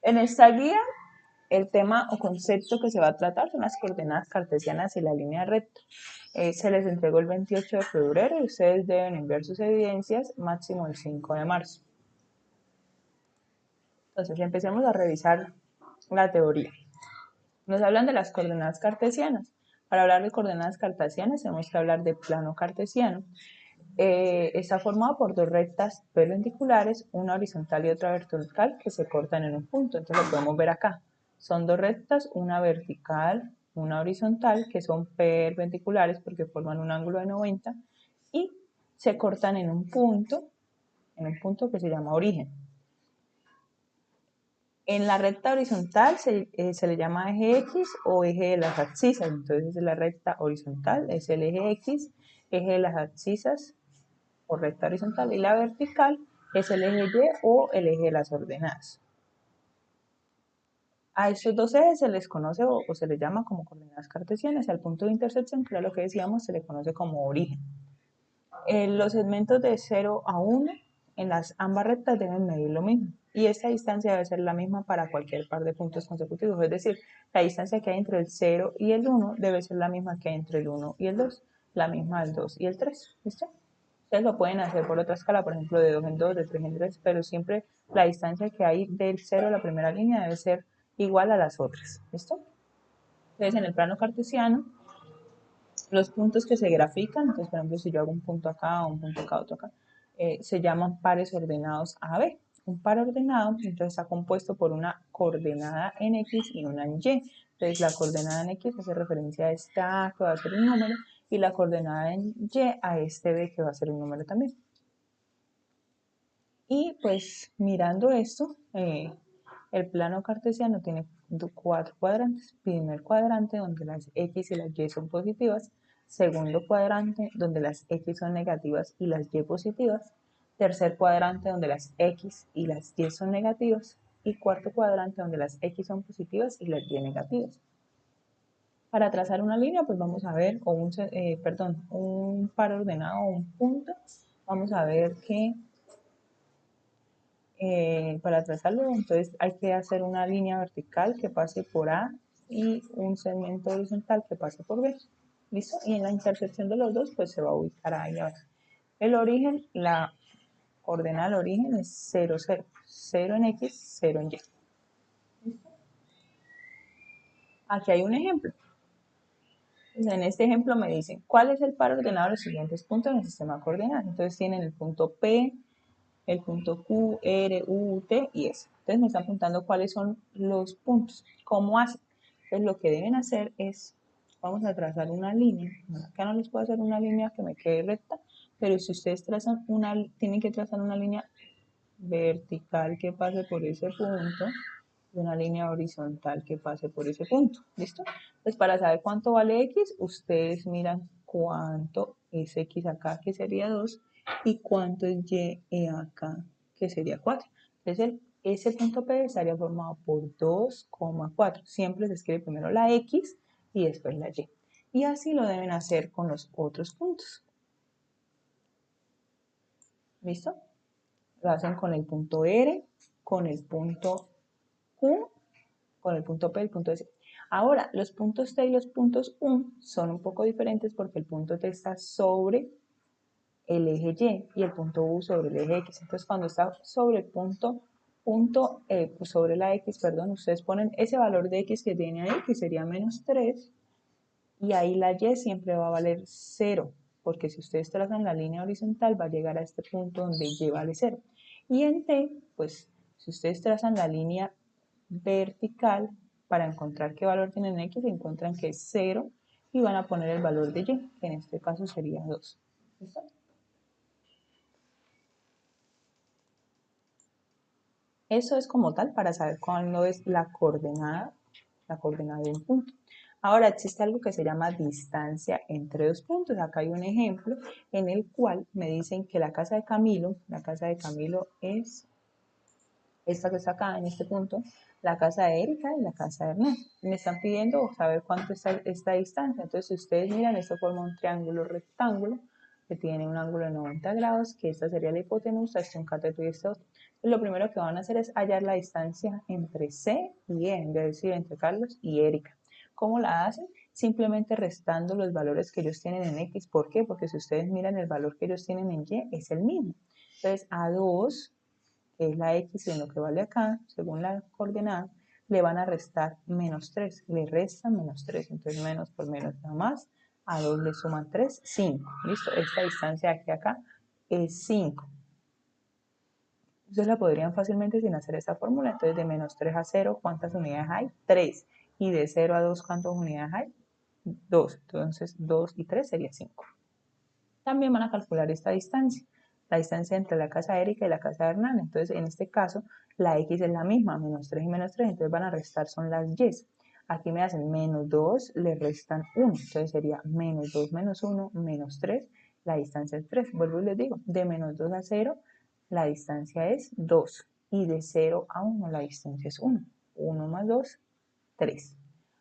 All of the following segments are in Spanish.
En esta guía, el tema o concepto que se va a tratar son las coordenadas cartesianas y la línea recta. Se les entregó el 28 de febrero y ustedes deben enviar sus evidencias máximo el 5 de marzo. Entonces, empecemos a revisar la teoría. Nos hablan de las coordenadas cartesianas. Para hablar de coordenadas cartesianas tenemos que hablar de plano cartesiano. Está formado por dos rectas perpendiculares, una horizontal y otra vertical, que se cortan en un punto. Entonces lo podemos ver acá. Son dos rectas, una vertical, una horizontal, que son perpendiculares porque forman un ángulo de 90 y se cortan en un punto que se llama origen. En la recta horizontal se le llama eje X o eje de las abscisas. Entonces la recta horizontal es el eje X, eje de las abscisas o recta horizontal, y la vertical es el eje Y o el eje de las ordenadas. A estos dos ejes se les conoce o se les llama como coordenadas cartesianas, y al punto de intersección, que era lo que decíamos, se le conoce como origen. Los segmentos de 0 a 1 en las ambas rectas deben medir lo mismo, y esta distancia debe ser la misma para cualquier par de puntos consecutivos, es decir, la distancia que hay entre el 0 y el 1 debe ser la misma que hay entre el 1 y el 2, la misma del 2 y el 3, ¿listo? Ustedes lo pueden hacer por otra escala, por ejemplo, de 2 en 2, de 3 en 3, pero siempre la distancia que hay del 0 a la primera línea debe ser igual a las otras, ¿listo? Entonces, en el plano cartesiano, los puntos que se grafican, entonces, por ejemplo, si yo hago un punto acá, un punto acá, otro acá, se llaman pares ordenados AB. Un par ordenado, entonces, está compuesto por una coordenada en X y una en Y. Entonces, la coordenada en X hace referencia a esta A, que va a ser un número, y la coordenada en Y a este B, que va a ser un número también. Y pues mirando esto, el plano cartesiano tiene 4 cuadrantes. Primer cuadrante donde las X y las Y son positivas. Segundo cuadrante donde las X son negativas y las Y positivas. Tercer cuadrante donde las X y las Y son negativas. Y cuarto cuadrante donde las X son positivas y las Y negativas. Para trazar una línea, pues vamos a ver, un par ordenado o un punto. Vamos a ver que para trazarlo, entonces hay que hacer una línea vertical que pase por A y un segmento horizontal que pase por B. ¿Listo? Y en la intersección de los dos, pues se va a ubicar ahí abajo. El origen, la coordenada del origen es 0, 0. 0 en X, 0 en Y. ¿Listo? Aquí hay un ejemplo. Entonces, en este ejemplo me dicen, ¿cuál es el par ordenado de los siguientes puntos en el sistema de coordenadas? Entonces tienen el punto P, el punto Q, R, U, T y S. Entonces me están preguntando cuáles son los puntos, cómo hacen. Entonces lo que deben hacer es, vamos a trazar una línea. Acá no les puedo hacer una línea que me quede recta, pero si ustedes tienen que trazar una línea vertical que pase por ese punto y una línea horizontal que pase por ese punto. ¿Listo? Entonces para saber cuánto vale X, ustedes miran cuánto es X acá, que sería 2, y cuánto es Y acá, que sería 4. Entonces ese punto P estaría formado por 2,4. Siempre se escribe primero la X y después la Y. Y así lo deben hacer con los otros puntos. ¿Listo? Lo hacen con el punto R, con el punto Q, con el punto P y el punto S. Ahora, los puntos T y los puntos U son un poco diferentes porque el punto T está sobre el eje Y el punto U sobre el eje X. Entonces, cuando está sobre el pues sobre la X, perdón, ustedes ponen ese valor de X que tiene ahí, que sería menos 3, y ahí la Y siempre va a valer 0, porque si ustedes trazan la línea horizontal va a llegar a este punto donde Y vale 0. Y en T, pues si ustedes trazan la línea vertical para encontrar qué valor tienen X, encuentran que es 0 y van a poner el valor de Y, que en este caso sería 2. ¿Listo? Eso es como tal para saber cuándo es la coordenada de un punto. Ahora existe algo que se llama distancia entre dos puntos. Acá hay un ejemplo en el cual me dicen que la casa de Camilo es esta que está acá en este punto, la casa de Erika y la casa de Ernesto. Me están pidiendo saber cuánto es esta distancia. Entonces, si ustedes miran, esto forma un triángulo rectángulo que tiene un ángulo de 90 grados, que esta sería la hipotenusa, este un cateto y este otro. Lo primero que van a hacer es hallar la distancia entre C y E, es decir, entre Carlos y Erika. ¿Cómo la hacen? Simplemente restando los valores que ellos tienen en X. ¿Por qué? Porque si ustedes miran el valor que ellos tienen en Y, es el mismo. Entonces, A2, que es la X en lo que vale acá, según la coordenada, le van a restar menos 3. Le restan menos 3. Entonces, menos por menos nada más. A2 le suman 3, 5. ¿Listo? Esta distancia de aquí a acá es 5. Entonces la podrían fácilmente sin hacer esta fórmula. Entonces de menos 3 a 0, ¿cuántas unidades hay? 3. Y de 0 a 2, ¿cuántas unidades hay? 2. Entonces 2 y 3 sería 5. También van a calcular esta distancia. La distancia entre la casa de Erika y la casa de Hernán. Entonces en este caso la X es la misma, menos 3 y menos 3. Entonces van a restar, son las Y. Aquí me hacen menos 2, le restan 1. Entonces sería menos 2 menos 1, menos 3. La distancia es 3. Vuelvo y les digo, de menos 2 a 0, la distancia es 2. Y de 0 a 1, la distancia es 1. 1 más 2, 3.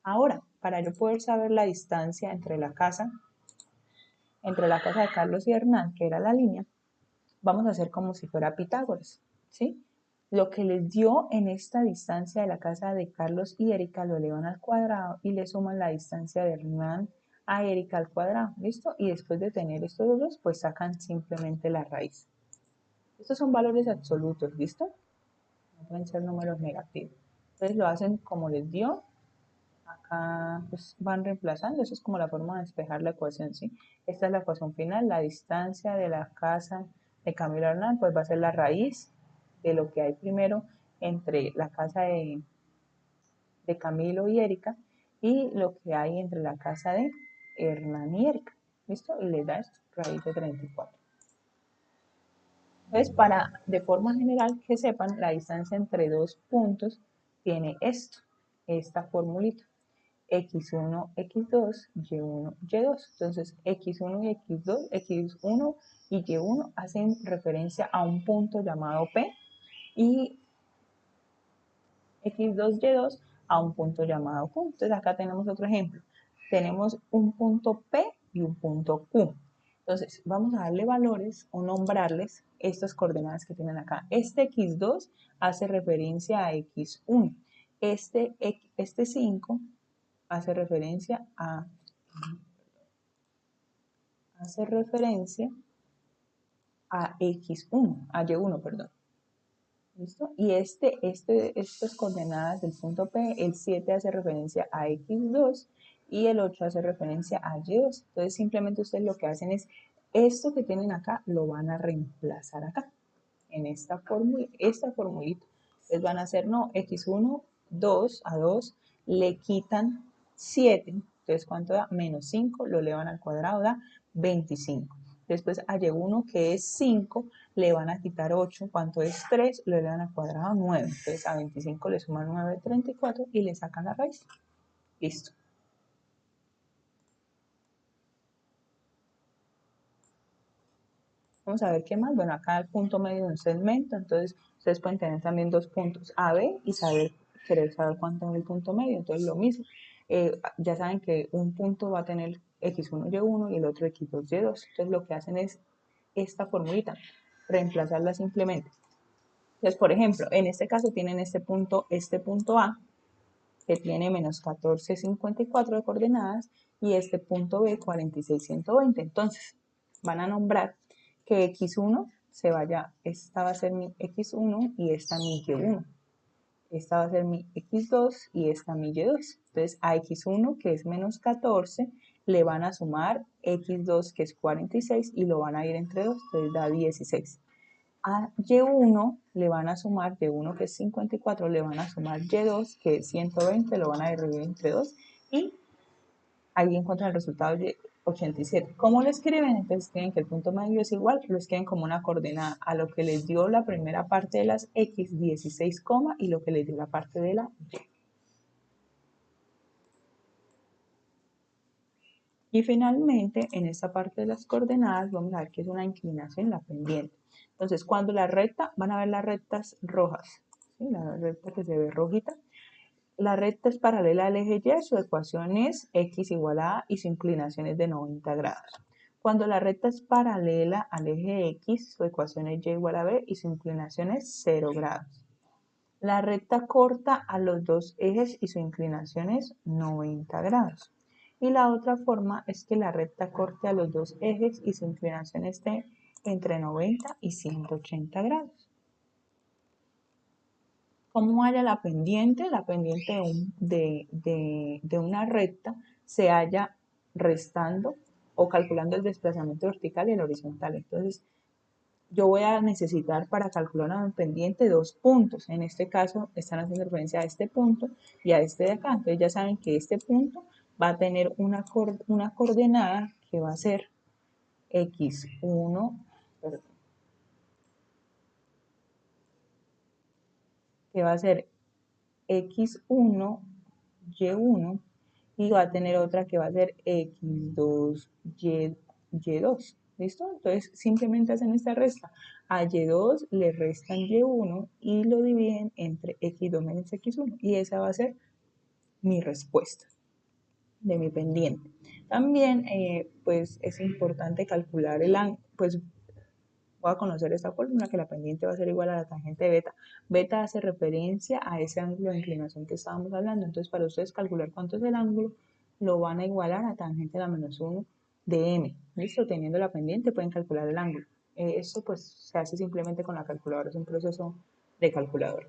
Ahora, para yo poder saber la distancia entre la casa de Carlos y Hernán, que era la línea, vamos a hacer como si fuera Pitágoras, ¿sí? Lo que les dio en esta distancia de la casa de Carlos y Erika lo elevan al cuadrado y le suman la distancia de Hernán a Erika al cuadrado, ¿listo? Y después de tener estos dos, pues sacan simplemente la raíz. Estos son valores absolutos, ¿listo? No pueden ser números negativos. Entonces lo hacen como les dio. Acá pues, van reemplazando. Eso es como la forma de despejar la ecuación, ¿sí? Esta es la ecuación final. La distancia de la casa de Camilo Hernán pues va a ser la raíz de lo que hay primero entre la casa de Camilo y Erika y lo que hay entre la casa de Hernán y Erika. ¿Listo? Y le da esto, raíz de 34. Entonces, de forma general, que sepan, la distancia entre dos puntos tiene esto, esta formulita. X1, X2, Y1, Y2. Entonces, X1 y X2, X1 y Y1 hacen referencia a un punto llamado P y X2, Y2 a un punto llamado Q. Entonces, acá tenemos otro ejemplo. Tenemos un punto P y un punto Q. Entonces, vamos a darle valores o nombrarles estas coordenadas que tienen acá. Este X2 hace referencia a X1. Este 5 hace referencia a X1, a Y1, perdón. ¿Listo? Y estas coordenadas del punto P, el 7 hace referencia a X2 y el 8 hace referencia a Y2. Entonces simplemente ustedes lo que hacen es, esto que tienen acá lo van a reemplazar acá, en esta formulita. Entonces van a hacer, no, X1, 2 a 2, le quitan 7. Entonces, ¿cuánto da? Menos 5, lo elevan al cuadrado, da 25. Después a Y1, que es 5, le van a quitar 8. ¿Cuánto es 3? Lo elevan al cuadrado, 9. Entonces a 25 le suman 9, 34 y le sacan la raíz. Listo. Vamos a ver qué más. Bueno, acá el punto medio de un segmento, entonces ustedes pueden tener también dos puntos A, B y querer saber cuánto es el punto medio. Entonces lo mismo, ya saben que un punto va a tener X1, Y1 y el otro X2, Y2. Entonces lo que hacen es esta formulita, reemplazarla simplemente. Entonces, por ejemplo, en este caso tienen este punto A, que tiene menos 14,54 de coordenadas, y este punto B, 46,120. Entonces, van a nombrar que X1 se vaya, esta va a ser mi X1 y esta mi Y1. Esta va a ser mi X2 y esta mi Y2. Entonces, a X1, que es menos 14, le van a sumar X2, que es 46, y lo van a ir entre 2, entonces da 16. A Y1 le van a sumar, Y1 que es 54, le van a sumar Y2 que es 120, lo van a dividir entre 2 y ahí encuentran el resultado de 87. ¿Cómo lo escriben? Entonces escriben que el punto medio es igual, lo escriben como una coordenada a lo que les dio la primera parte de las X, 16, y lo que les dio la parte de la Y. Y finalmente, en esta parte de las coordenadas, vamos a ver que es una inclinación, la pendiente. Entonces, cuando la recta, van a ver las rectas rojas, ¿sí? La recta que se ve rojita. La recta es paralela al eje Y, su ecuación es X igual a y su inclinación es de 90 grados. Cuando la recta es paralela al eje X, su ecuación es y igual a b y su inclinación es 0 grados. La recta corta a los dos ejes y su inclinación es 90 grados. Y la otra forma es que la recta corte a los dos ejes y su inclinación esté entre 90 y 180 grados. ¿Cómo halla la pendiente? La pendiente de una recta se halla restando o calculando el desplazamiento vertical y el horizontal. Entonces, yo voy a necesitar para calcular una pendiente dos puntos. En este caso, están haciendo referencia a este punto y a este de acá. Entonces, ya saben que este punto va a tener una coordenada que va a ser x1, perdón, que va a ser x1, y1, y va a tener otra que va a ser x2, y2. ¿Listo? Entonces simplemente hacen esta resta. A y2 le restan y1 y lo dividen entre x2 menos x1. Y esa va a ser mi respuesta de mi pendiente. También pues es importante calcular el ángulo, pues voy a conocer esta fórmula que la pendiente va a ser igual a la tangente de beta. Beta hace referencia a ese ángulo de inclinación que estábamos hablando. Entonces, para ustedes calcular cuánto es el ángulo, lo van a igualar a tangente de la menos 1 de m. ¿Listo? Teniendo la pendiente pueden calcular el ángulo. Esto pues se hace simplemente con la calculadora, es un proceso de calculadora.